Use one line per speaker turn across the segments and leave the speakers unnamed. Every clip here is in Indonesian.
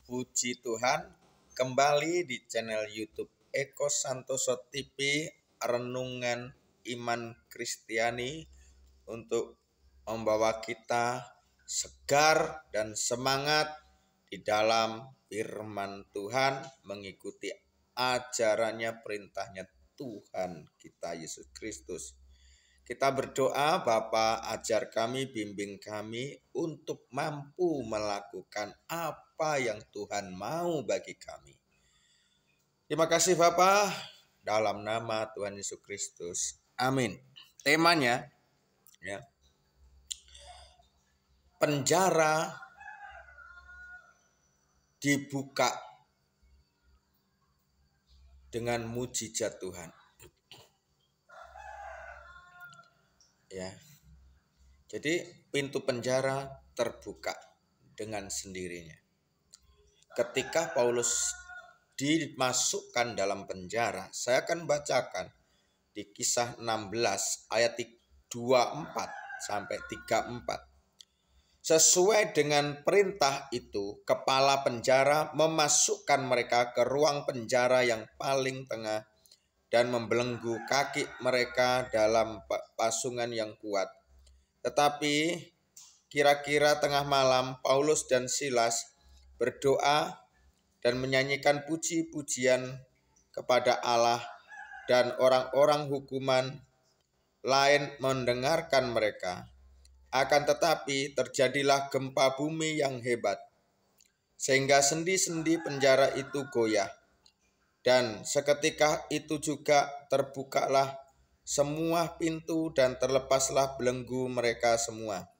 Puji Tuhan, kembali di channel YouTube Eko Santoso TV, Renungan Iman Kristiani, untuk membawa kita segar dan semangat di dalam firman Tuhan, mengikuti ajarannya, perintahnya Tuhan kita Yesus Kristus. Kita berdoa, Bapa, ajar kami, bimbing kami untuk mampu melakukan apa yang Tuhan mau bagi kami. Terima kasih Bapa, dalam nama Tuhan Yesus Kristus. Amin. Temanya, ya, penjara dibuka dengan mujizat Tuhan. Ya. Jadi pintu penjara terbuka dengan sendirinya. Ketika Paulus dimasukkan dalam penjara, saya akan bacakan di Kisah 16 ayat 24 sampai 34. Sesuai dengan perintah itu, kepala penjara memasukkan mereka ke ruang penjara yang paling tengah dan membelenggu kaki mereka dalam pasungan yang kuat. Tetapi kira-kira tengah malam, Paulus dan Silas berdoa dan menyanyikan puji-pujian kepada Allah, dan orang-orang hukuman lain mendengarkan mereka. Akan tetapi terjadilah gempa bumi yang hebat, sehingga sendi-sendi penjara itu goyah. Dan seketika itu juga terbukalah semua pintu dan terlepaslah belenggu mereka semua.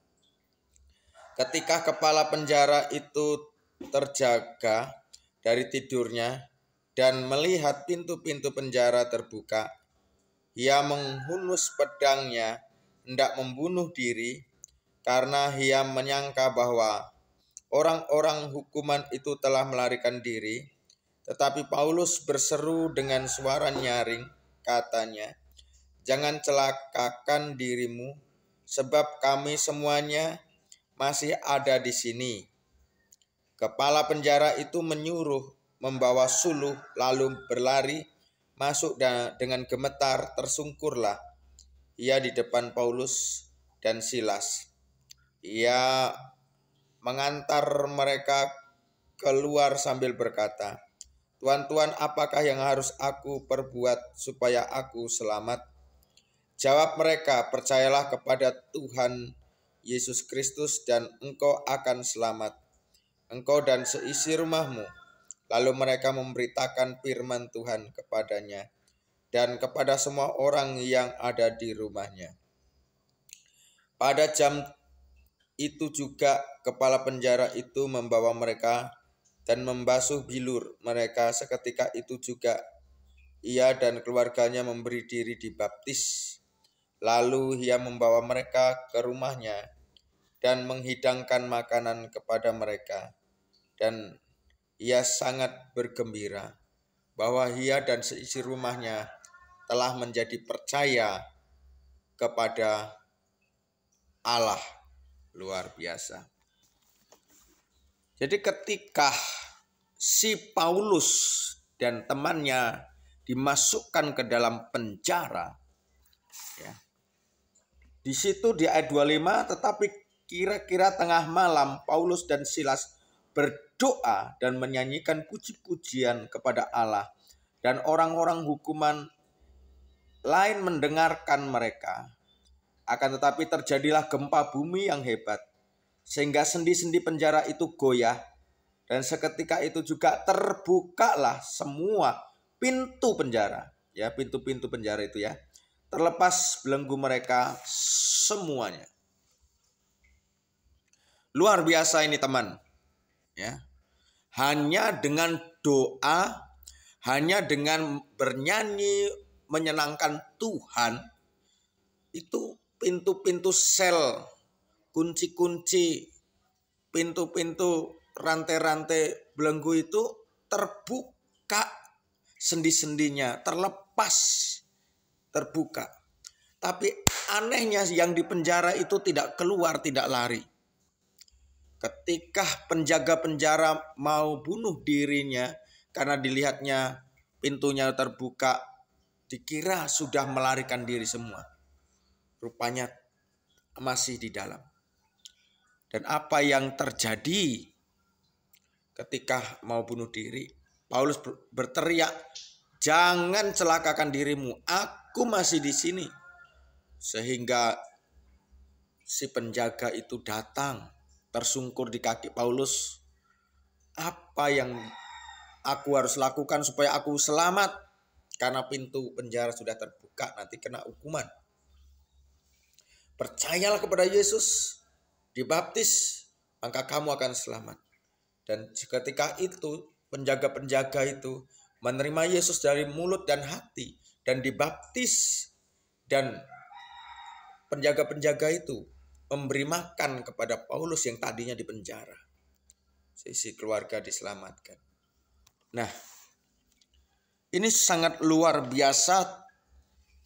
Ketika kepala penjara itu terjaga dari tidurnya dan melihat pintu-pintu penjara terbuka, ia menghunus pedangnya hendak membunuh diri, karena ia menyangka bahwa orang-orang hukuman itu telah melarikan diri. Tetapi Paulus berseru dengan suara nyaring, katanya, "Jangan celakakan dirimu, sebab kami semuanya masih ada di sini." Kepala penjara itu menyuruh membawa suluh, lalu berlari masuk, dan dengan gemetar tersungkurlah ia di depan Paulus dan Silas. Ia mengantar mereka keluar sambil berkata, "Tuan-tuan, apakah yang harus aku perbuat supaya aku selamat?" Jawab mereka, "Percayalah kepada Tuhan Yesus Kristus dan engkau akan selamat, engkau dan seisi rumahmu." Lalu mereka memberitakan firman Tuhan kepadanya dan kepada semua orang yang ada di rumahnya. Pada jam itu juga kepala penjara itu membawa mereka dan membasuh bilur mereka. Seketika itu juga ia dan keluarganya memberi diri dibaptis. Lalu ia membawa mereka ke rumahnya dan menghidangkan makanan kepada mereka. Dan ia sangat bergembira bahwa ia dan seisi rumahnya telah menjadi percaya kepada Allah. Luar biasa. Jadi ketika si Paulus dan temannya dimasukkan ke dalam penjara, ya, di situ di ayat 25, tetapi kira-kira tengah malam Paulus dan Silas berdoa dan menyanyikan puji-pujian kepada Allah, dan orang-orang hukuman lain mendengarkan mereka. Akan tetapi terjadilah gempa bumi yang hebat, sehingga sendi-sendi penjara itu goyah, dan seketika itu juga terbukalah semua pintu penjara, ya, pintu-pintu penjara itu, ya, terlepas belenggu mereka semuanya. Luar biasa ini teman, ya. Hanya dengan doa, hanya dengan bernyanyi menyenangkan Tuhan, itu pintu-pintu sel, kunci-kunci, pintu-pintu, rantai-rantai belenggu itu terbuka, sendi-sendinya terlepas, terbuka. Tapi anehnya yang di penjara itu tidak keluar, tidak lari. ketika penjaga penjara mau bunuh dirinya karena dilihatnya pintunya terbuka, dikira sudah melarikan diri semua. Rupanya masih di dalam. Dan apa yang terjadi ketika mau bunuh diri? Paulus berteriak, "Jangan celakakan dirimu, aku masih di sini." Sehingga si penjaga itu datang, tersungkur di kaki Paulus. "Apa yang aku harus lakukan supaya aku selamat? Karena pintu penjara sudah terbuka, nanti kena hukuman. Percayalah kepada Yesus, dibaptis, maka kamu akan selamat." Dan ketika itu penjaga-penjaga itu menerima Yesus dari mulut dan hati dan dibaptis, dan penjaga-penjaga itu memberi makan kepada Paulus yang tadinya di penjara. Sisi keluarga diselamatkan. Nah, ini sangat luar biasa,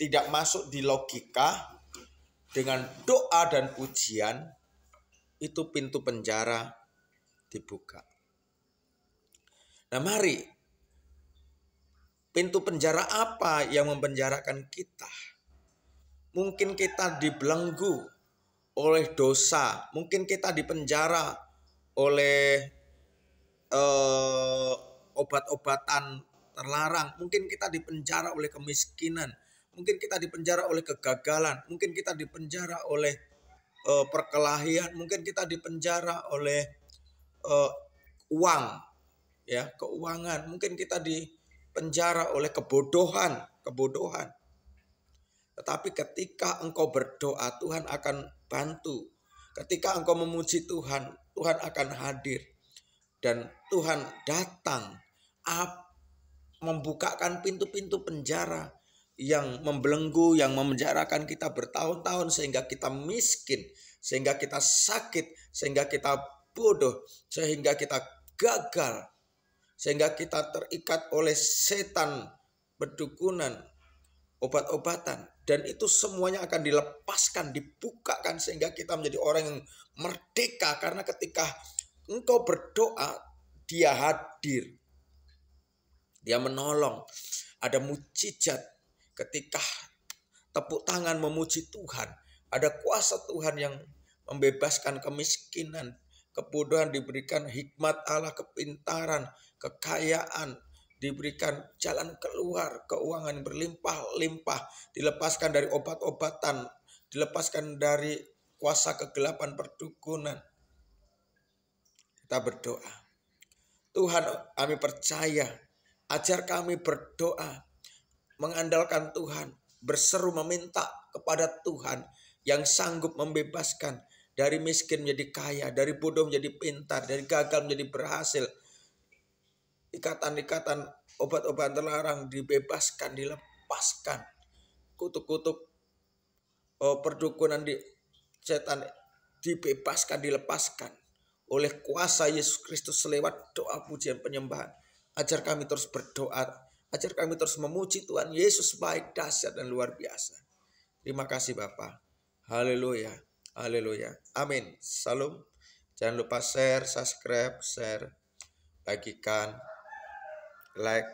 tidak masuk di logika. Dengan doa dan pujian itu pintu penjara dibuka. Nah, mari, pintu penjara apa yang mempenjarakan kita? Mungkin kita dibelenggu oleh dosa, mungkin kita dipenjara oleh obat-obatan terlarang, mungkin kita dipenjara oleh kemiskinan, mungkin kita dipenjara oleh kegagalan, mungkin kita dipenjara oleh perkelahian, mungkin kita dipenjara oleh uang, ya, keuangan, mungkin kita dipenjara oleh kebodohan. Tetapi ketika engkau berdoa, Tuhan akan bantu. Ketika engkau memuji Tuhan, Tuhan akan hadir. Dan Tuhan datang membukakan pintu-pintu penjara yang membelenggu, yang memenjarakan kita bertahun-tahun, sehingga kita miskin, sehingga kita sakit, sehingga kita bodoh, sehingga kita gagal, sehingga kita terikat oleh setan, perdukunan, obat-obatan. Dan itu semuanya akan dilepaskan, dibukakan, sehingga kita menjadi orang yang merdeka. Karena ketika engkau berdoa, Dia hadir, Dia menolong. Ada mukjizat ketika tepuk tangan memuji Tuhan. Ada kuasa Tuhan yang membebaskan kemiskinan, kebodohan, diberikan hikmat Allah, kepintaran, kekayaan, diberikan jalan keluar, keuangan berlimpah-limpah, dilepaskan dari obat-obatan, dilepaskan dari kuasa kegelapan perdukunan. Kita berdoa, Tuhan, kami percaya, ajar kami berdoa, mengandalkan Tuhan, berseru meminta kepada Tuhan yang sanggup membebaskan dari miskin menjadi kaya, dari bodoh menjadi pintar, dari gagal menjadi berhasil. Ikatan-ikatan obat-obatan terlarang dibebaskan, dilepaskan. Kutuk-kutuk perdukunan di setan dibebaskan, dilepaskan oleh kuasa Yesus Kristus lewat doa, pujian, penyembahan. Ajar kami terus berdoa, ajar kami terus memuji Tuhan Yesus baik, dahsyat, dan luar biasa. Terima kasih Bapa. Haleluya, haleluya, amin. Salam. Jangan lupa share, subscribe, bagikan, like,